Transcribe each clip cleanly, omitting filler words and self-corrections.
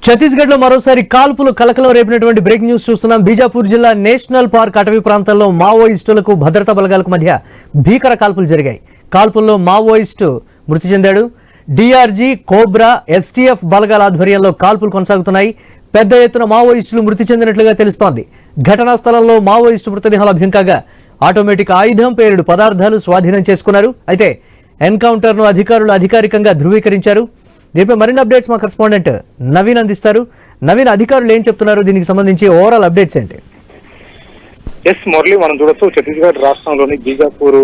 ఛత్తీస్గఢ్ లో మరోసారి కాల్పులు కలకలం రేపినటువంటి బ్రేక్ న్యూస్ చూస్తున్నాం. బీజాపూర్ జిల్లా నేషనల్ పార్క్ అటవీ ప్రాంతంలో మావోయిస్టులకు భద్రతా బలగాలకు మధ్య భీకర కాల్పులు జరిగాయి. కాల్పుల్లో మావోయిస్టు మృతి చెందాడు. డిఆర్జీ, కోబ్రా, ఎస్టీఎఫ్ బలగాల ఆధ్వర్యంలో కాల్పులు కొనసాగుతున్నాయి. పెద్ద ఎత్తున మావోయిస్టులు మృతి చెందినట్లుగా తెలుస్తోంది. ఘటనా స్థలంలో మావోయిస్టు మృతదేహాలు లభ్యం కాగా ఆటోమేటిక్ ఆయుధం, పేలుడు పదార్థాలు స్వాధీనం చేసుకున్నారు. అయితే ఎన్కౌంటర్ ను అధికారులు అధికారికంగా ధృవీకరించారు. దీనిపై మరిన్ని అప్డేట్స్ మా కరెస్పాండెంట్ నవీన్ అందిస్తారు. నవీన్, అధికారులు ఏం చెప్తున్నారు, దీనికి సంబంధించి ఓవరాల్ అప్డేట్స్ ఏంటి? ఎస్ మురళి, మనం చూడొచ్చు ఛత్తీస్గఢ్ రాష్ట్రంలోని బీజాపూర్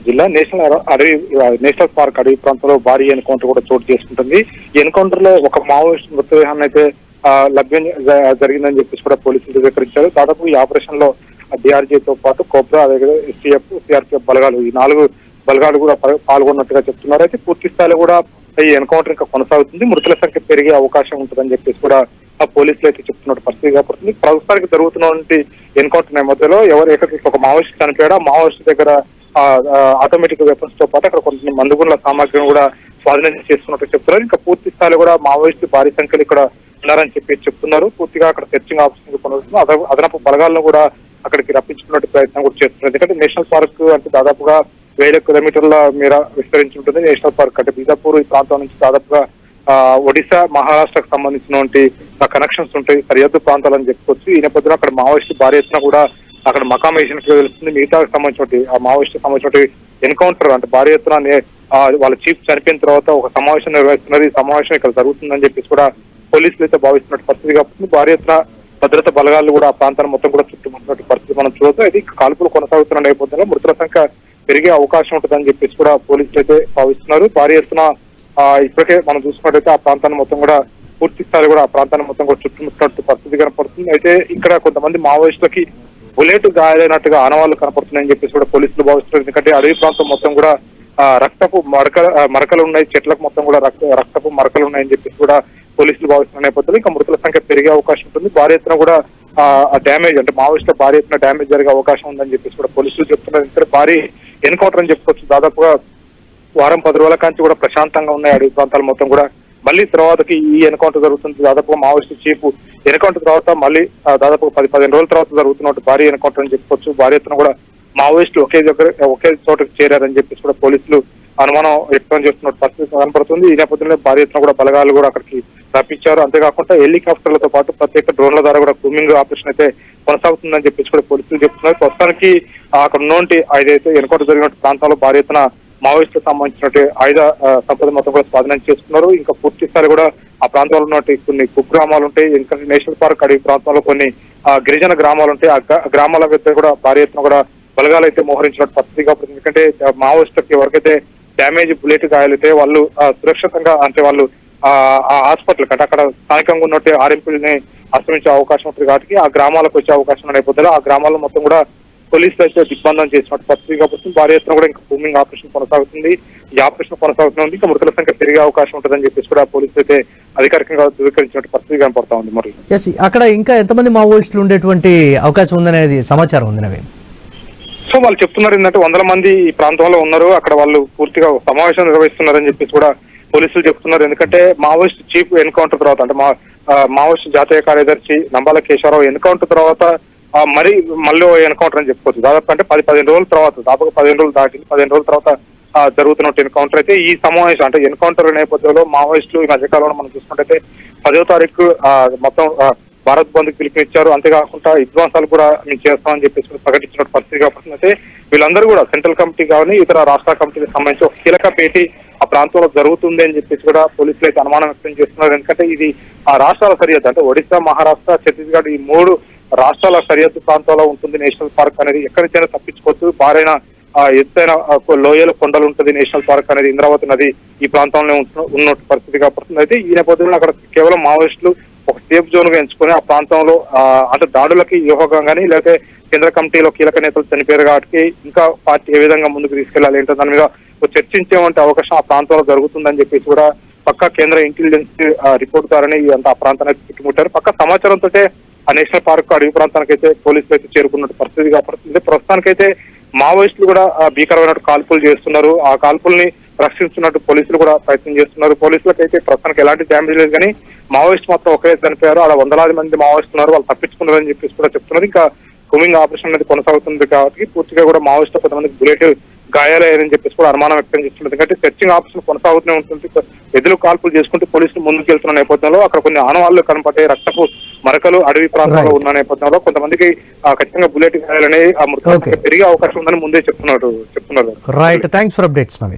జిల్లా నేషనల్ పార్క్ అడవి ప్రాంతంలో భారీ ఎన్కౌంటర్ కూడా చోటు చేసుకుంటుంది. ఈ ఎన్కౌంటర్ లో ఒక మావోయిస్ట్ మృతదేహాన్ని అయితే లభ్యం జరిగిందని చెప్పేసి కూడా పోలీసులు ధృవీకరించారు. దాదాపు ఈ ఆపరేషన్ లో డిఆర్జీతో పాటు కోబ్రా, అదే ఎస్టీఎఫ్, సిఆర్పీఎఫ్ బలగాలు, ఈ 4 బలగాలు కూడా పాల్గొన్నట్టుగా చెప్తున్నారు. అయితే పూర్తి స్థాయిలో కూడా ఈ ఎన్కౌంటర్ ఇంకా కొనసాగుతుంది. మృతుల సంఖ్య పెరిగే అవకాశం ఉంటుందని చెప్పేసి కూడా పోలీసులు అయితే చెప్తున్న పరిస్థితి కాబట్టి ప్రస్తుతానికి జరుగుతున్నటువంటి ఎన్కౌంటర్ నేపథ్యంలో ఒక మావోయిస్ట్ చనిపోయాడు. ఆ మావోయిస్ట్ దగ్గర ఆటోమేటిక్ వెపన్స్ తో పాటు అక్కడ కొంత మందుగుండ్ల సామాగ్రిని కూడా స్వాధీనం చేసుకున్నట్టు చెప్తున్నారు. ఇంకా పూర్తి స్థాయిలో కూడా మావోయిస్టు భారీ సంఖ్యలో ఇక్కడ ఉన్నారని చెప్పి చెప్తున్నారు. పూర్తిగా అక్కడ సెర్చింగ్ ఆపరేషన్ కొనసాగుతుంది. అదనపు బలగాలను కూడా అక్కడికి రప్పించుకున్నట్టు ప్రయత్నం కూడా చేస్తున్నారు. ఎందుకంటే నేషనల్ పార్క్ అంటే దాదాపుగా 1000 కిలోమీటర్ల మేర విస్తరించి ఉంటుంది నేషనల్ పార్క్. అంటే బీజాపూర్ ఈ ప్రాంతం నుంచి దాదాపుగా ఒడిశా, మహారాష్ట్రకు సంబంధించినటువంటి కనెక్షన్స్ ఉంటాయి, సరిహద్దు ప్రాంతాలని చెప్పుకోవచ్చు. ఈ నేపథ్యంలో అక్కడ మావోయిస్టు భారీ ఎత్తున కూడా అక్కడ మకాం వేసినట్లు తెలుస్తుంది. మిగతా సంబంధించిన ఆ మావోయిస్టు సంబంధించిన ఎన్కౌంటర్ అంటే భారీ ఎత్తున వాళ్ళ చీఫ్ చనిపోయిన తర్వాత ఒక సమావేశం నిర్వహిస్తున్నారు. ఈ సమావేశం ఇక్కడ జరుగుతుందని చెప్పేసి కూడా పోలీసులు అయితే భావిస్తున్నట్టు పరిస్థితి కాబట్టి భారీ ఎత్తున భద్రతా బలగాలు కూడా ఆ ప్రాంతాన్ని మొత్తం కూడా చుట్టుముట్టినట్టు పరిస్థితి మనం చూడవచ్చు. అయితే కాల్పులు కొనసాగుతున్న నేపథ్యంలో మృతుల సంఖ్య పెరిగే అవకాశం ఉంటుందని చెప్పేసి కూడా పోలీసులు అయితే భావిస్తున్నారు. భారీ ఎత్తున ఇప్పటికే మనం చూసుకున్నట్టయితే ఆ ప్రాంతాన్ని మొత్తం కూడా పూర్తి స్థాయి కూడా ఆ ప్రాంతాన్ని మొత్తం కూడా చుట్టుముట్టినట్టు పరిస్థితి కనపడుతుంది. అయితే ఇక్కడ కొంతమంది మావోయిస్టులకి బుల్లెట్ గాయాలైనట్టుగా ఆనవాళ్లు కనపడుతున్నాయని చెప్పేసి కూడా పోలీసులు భావిస్తున్నారు. ఎందుకంటే అడవి ప్రాంతం మొత్తం కూడా రక్తపు మరకలు ఉన్నాయి, చెట్లకు మొత్తం కూడా రక్తపు మరకలు ఉన్నాయని చెప్పేసి కూడా పోలీసులు భావిస్తున్న నేపథ్యంలో ఇంకా మృతుల సంఖ్య పెరిగే అవకాశం ఉంటుంది. భారీ ఎత్తున కూడా డ్యామేజ్ అంటే మావోయిస్టుల భారీ ఎత్తున డ్యామేజ్ జరిగే అవకాశం ఉందని చెప్పేసి కూడా పోలీసులు చెప్తున్నారు. ఇక్కడ భారీ ఎన్కౌంటర్ అని చెప్పుకోవచ్చు. దాదాపుగా వారం 10 రోజుల కాంచి కూడా ప్రశాంతంగా ఉన్నాయి అడవి ప్రాంతాలు మొత్తం కూడా. మళ్ళీ తర్వాతకి ఈ ఎన్కౌంటర్ జరుగుతుంది. దాదాపుగా మావోయిస్టు చీఫ్ ఎన్కౌంటర్ తర్వాత మళ్ళీ దాదాపు 10-15 రోజుల తర్వాత జరుగుతున్నట్టు భారీ ఎన్కౌంటర్ అని చెప్పుకోవచ్చు. భారీ ఎత్తున కూడా మావోయిస్టులు ఒకే చోటకు చేరారని చెప్పేసి కూడా పోలీసులు అనుమానం వ్యక్తం చేస్తున్నట్టు పరిస్థితి కనపడుతుంది. ఈ నేపథ్యంలో భారీ ఎత్తున కూడా బలగాలు కూడా అక్కడికి రప్పించారు. అంతేకాకుండా హెలికాప్టర్లతో పాటు ప్రత్యేక డ్రోన్ల ద్వారా కూడా కూమింగ్ ఆపరేషన్ అయితే కొనసాగుతుందని చెప్పేసి కూడా పోలీసులు చెప్తున్నారు. ప్రస్తుతానికి అక్కడ ఉన్నటువంటి ఏదైతే ఎన్కౌంటర్ జరిగిన ప్రాంతాల్లో భారీ ఎత్తున మావోయిస్టులకు సంబంధించినట్టు ఆయుధ సంపద మొత్తం కూడా స్వాధీనం చేసుకున్నారు. ఇంకా పూర్తి స్థాయి కూడా ఆ ప్రాంతంలో ఉన్నట్టు కొన్ని కుగ్రామాలు ఉంటాయి. ఇంకా నేషనల్ పార్క్ అడవి ప్రాంతంలో కొన్ని గిరిజన గ్రామాలు ఉంటాయి. ఆ గ్రామాల మీద కూడా భారీ ఎత్తున కూడా బలగాలు అయితే మోహరించినట్టు పరిస్థితి కాబట్టి ఎందుకంటే మావోయిస్టులకు ఎవరికైతే డ్యామేజ్ బుల్లెట్ గాయాలైతే వాళ్ళు సురక్షితంగా అంటే వాళ్ళు ఆ హాస్పిటల్ అంటే అక్కడ స్థానికంగా ఉన్నట్టు ఆర్ఎంపీని ఆశ్రమించే అవకాశం ఉంటుంది కాబట్టి ఆ గ్రామాలకు వచ్చే అవకాశం నేపథ్యంలో ఆ గ్రామాల్లో మొత్తం కూడా పోలీసులు అయితే దిగ్బంధం చేసినట్టు పరిస్థితి కాబట్టి భారీ ఎత్తున కూడా ఇంకా కూమింగ్ ఆపరేషన్ కొనసాగుతుంది. ఈ ఆపరేషన్ కొనసాగుతుంది. ఇంకా మృతుల సంఖ్య పెరిగే అవకాశం ఉంటుందని చెప్పేసి కూడా పోలీసులు అయితే అధికారికంగా ధృవీకరించినట్టు పరిస్థితి కనపడతా ఉంది. మరి అక్కడ ఇంకా ఎంతమంది మావోయిస్టులు ఉండేటువంటి అవకాశం ఉందనేది సమాచారం ఉంది నవీన్. సో వాళ్ళు చెప్తున్నారు ఏంటంటే 100 మంది ఈ ప్రాంతంలో ఉన్నారు, అక్కడ వాళ్ళు పూర్తిగా సమావేశం నిర్వహిస్తున్నారని చెప్పేసి కూడా పోలీసులు చెప్తున్నారు. ఎందుకంటే మావోయిస్ట్ చీఫ్ ఎన్కౌంటర్ తర్వాత అంటే మావోయిస్ట్ జాతీయ కార్యదర్శి నంబాల కేశవరావు ఎన్కౌంటర్ తర్వాత మళ్ళీ ఎన్కౌంటర్ అని చెప్పుకోవచ్చు. దాదాపు అంటే 10-15 రోజుల తర్వాత, దాదాపు 15 రోజులు దాటి 15 రోజుల తర్వాత జరుగుతున్నట్టు ఎన్కౌంటర్ అయితే ఈ సమావేశం అంటే ఎన్కౌంటర్ నేపథ్యంలో మావోయిస్టులు ఈ మధ్యకాలంలో మనం చూసుకుంటే 10వ తారీఖు మొత్తం భారత్ బంద్ పిలుపునిచ్చారు. అంతేకాకుండా విధ్వంసాలు కూడా మేము చేస్తామని చెప్పేసి ప్రకటించినట్టు పరిస్థితి కాబట్టి అయితే వీళ్ళందరూ కూడా సెంట్రల్ కమిటీ కానీ ఇతర రాష్ట్ర కమిటీకి సంబంధించి ఒక కీలక భేటీ ఆ ప్రాంతంలో జరుగుతుంది అని చెప్పేసి కూడా పోలీసులు అయితే అనుమానం వ్యక్తం చేస్తున్నారు. ఎందుకంటే ఇది ఆ రాష్ట్రాల సరిహద్దు అంటే ఒడిశా, మహారాష్ట్ర, ఛత్తీస్గఢ్ ఈ 3 రాష్ట్రాల సరిహద్దు ప్రాంతంలో ఉంటుంది నేషనల్ పార్క్ అనేది. ఎక్కడి నుంచైనా తప్పించుకోవచ్చు. భారైన ఎత్తైన లోయల కొండలు ఉంటుంది నేషనల్ పార్క్ అనేది. ఇంద్రావతి నది ఈ ప్రాంతంలో ఉన్న పరిస్థితి కాబట్టి అయితే ఈ నేపథ్యంలో అక్కడ కేవలం మావోయిస్టులు ఒక సేఫ్ జోన్ గా ఎంచుకొని ఆ ప్రాంతంలో అంటే దాడులకి యోగంగా కానీ లేకపోతే కేంద్ర కమిటీలో కీలక నేతలు చనిపోయారు కాబట్టి ఇంకా పార్టీ ఏ విధంగా ముందుకు తీసుకెళ్లాలి ఏంటో దాని మీద చర్చించేటువంటి అవకాశం ఆ ప్రాంతంలో జరుగుతుందని చెప్పేసి కూడా పక్కా కేంద్ర ఇంటెలిజెన్స్ రిపోర్ట్ ద్వారానే ఆ ప్రాంతాన్ని చుట్టుముట్టారు. పక్క సమాచారంతో ఆ నేషనల్ పార్క్ అడవి ప్రాంతానికి అయితే పోలీసులు అయితే చేరుకున్నట్టు పరిస్థితి కాబట్టి ప్రస్తుతానికైతే మావోయిస్టులు కూడా భీకరమైన కాల్పులు చేస్తున్నారు. ఆ కాల్పుల్ని రక్షిస్తున్నట్టు పోలీసులు కూడా ప్రయత్నం చేస్తున్నారు. పోలీసులకు అయితే ప్రస్తుతానికి ఎలాంటి డ్యామేజ్ లేదు, కానీ మావోయిస్ట్ మొత్తం ఒకే చనిపోయారు. అలా వందలాది మంది మావోయిస్టులు ఉన్నారు, వాళ్ళు తప్పించుకున్నారని చెప్పేసి కూడా చెప్తున్నారు. ఇంకా కూమింగ్ ఆపరేషన్ అనేది కొనసాగుతుంది కాబట్టి పూర్తిగా కూడా మావోయిస్టు కొంతమంది బుల్లెట్ గాయాలయ్యారని చెప్పేసి కూడా అనుమానం వ్యక్తం చేస్తున్నారు. ఎందుకంటే సెర్చింగ్ ఆపరేషన్ కొనసాగుతూనే ఉంటుంది. ఎదురు కాల్పులు చేసుకుంటూ పోలీసులు ముందుకు వెళ్తున్న నేపథ్యంలో అక్కడ కొన్ని ఆనవాళ్లు కనపడ్డాయి, రక్తపు మరకలు అడవి ప్రాంతంలో ఉన్న నేపథ్యంలో కొంతమందికి ఖచ్చితంగా బుల్లెట్ గాయాలనే ఆ మృతులకు పెరిగే అవకాశం ఉందని ముందే చెప్తున్నారు. Right, thanks for updates Naveen.